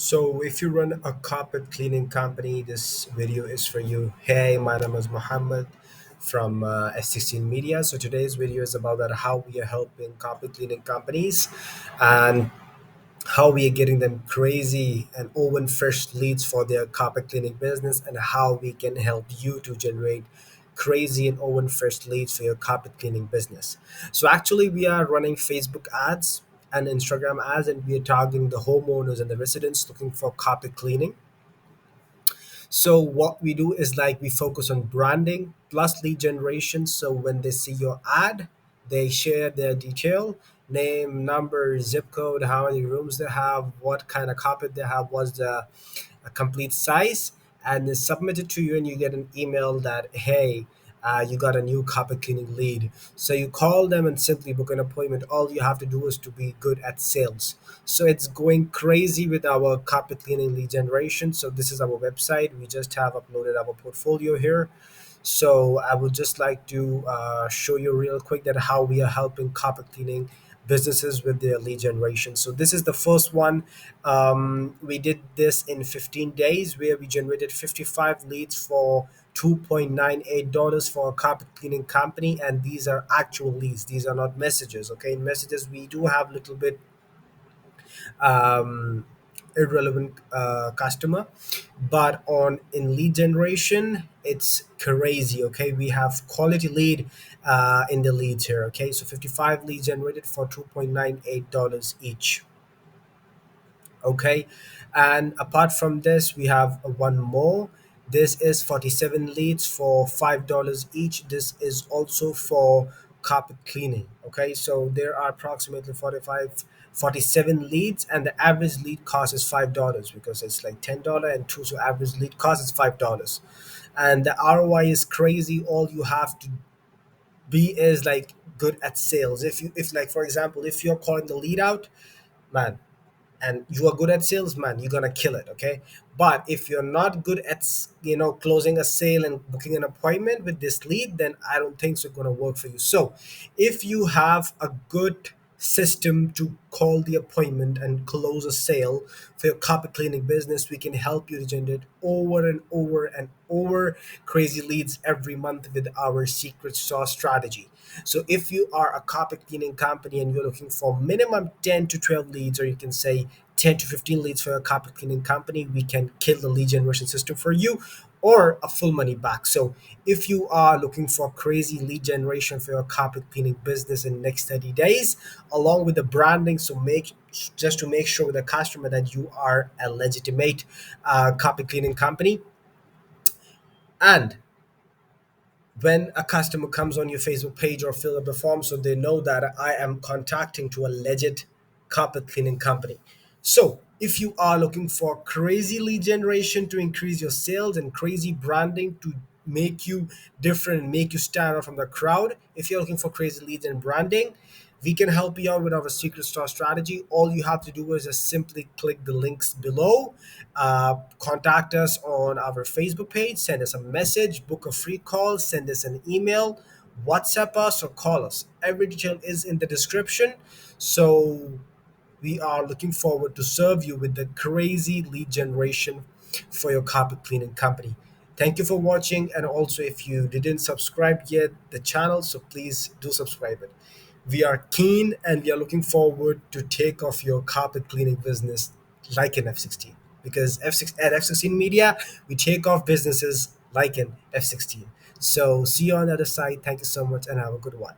So, if you run a carpet cleaning company, this video is for you. Hey, my name is Mohammed from S16 Media. So, today's video is about that how we are helping carpet cleaning companies and how we are getting them crazy and open fresh leads for their carpet cleaning business, and how we can help you to generate crazy and open fresh leads for your carpet cleaning business. So actually we are running Facebook ads and Instagram ads, and we are targeting the homeowners and the residents looking for carpet cleaning. So what we do is like we focus on branding plus lead generation. So when they see your ad, they share their detail, name, number, zip code, how many rooms they have, what kind of carpet they have, what's the a complete size, and then submit it to you, and you get an email that hey, you got a new carpet cleaning lead. So you call them and simply book an appointment. All you have to do is to be good at sales. So it's going crazy with our carpet cleaning lead generation. So this is our website. We just have uploaded our portfolio here. So I would just like to show you real quick that how we are helping carpet cleaning businesses with their lead generation. So this is the first one. We did this in 15 days where we generated 55 leads for $2.98 for a carpet cleaning company, and these are actual leads. These are not messages. Okay, in messages we do have little bit um, irrelevant customer, but on in lead generation it's crazy. Okay, we have quality lead in the leads here. Okay, so 55 leads generated for $2.98 each. Okay, and apart from this we have one more. This is 47 leads for $5 each. This is also for carpet cleaning. Okay, so there are approximately 47 leads, and the average lead cost is $5 because it's like $10 and two, so average lead cost is $5. And the ROI is crazy. All you have to be is like good at sales. If like for example, if you're calling the lead out, man, and you are good at sales, man, you're gonna kill it. Okay, but if you're not good at closing a sale and booking an appointment with this lead, then I don't think it's gonna work for you. So if you have a good system to call the appointment and close a sale for your carpet cleaning business, we can help you to generate over and over and over crazy leads every month with our secret sauce strategy. So if you are a carpet cleaning company and you're looking for minimum 10 to 12 leads, or you can say 10 to 15 leads for a carpet cleaning company, we can kill the lead generation system for you, or a full money back. So if you are looking for crazy lead generation for your carpet cleaning business in the next 30 days, along with the branding, so make just to make sure with the customer that you are a legitimate carpet cleaning company. And when a customer comes on your Facebook page or fill up the form, so they know that I am contacting to a legit carpet cleaning company. So if you are looking for crazy lead generation to increase your sales and crazy branding to make you different and make you stand out from the crowd, if you're looking for crazy leads and branding, we can help you out with our secret store strategy. All you have to do is just simply click the links below, contact us on our Facebook page, send us a message, book a free call, send us an email, WhatsApp us, or call us. Every detail is in the description. So we are looking forward to serve you with the crazy lead generation for your carpet cleaning company. Thank you for watching, and also if you didn't subscribe yet the channel, so please do subscribe it. We are keen and we are looking forward to take off your carpet cleaning business like an F16, because at F16 Media we take off businesses like an F16. So see you on the other side. Thank you so much and have a good one.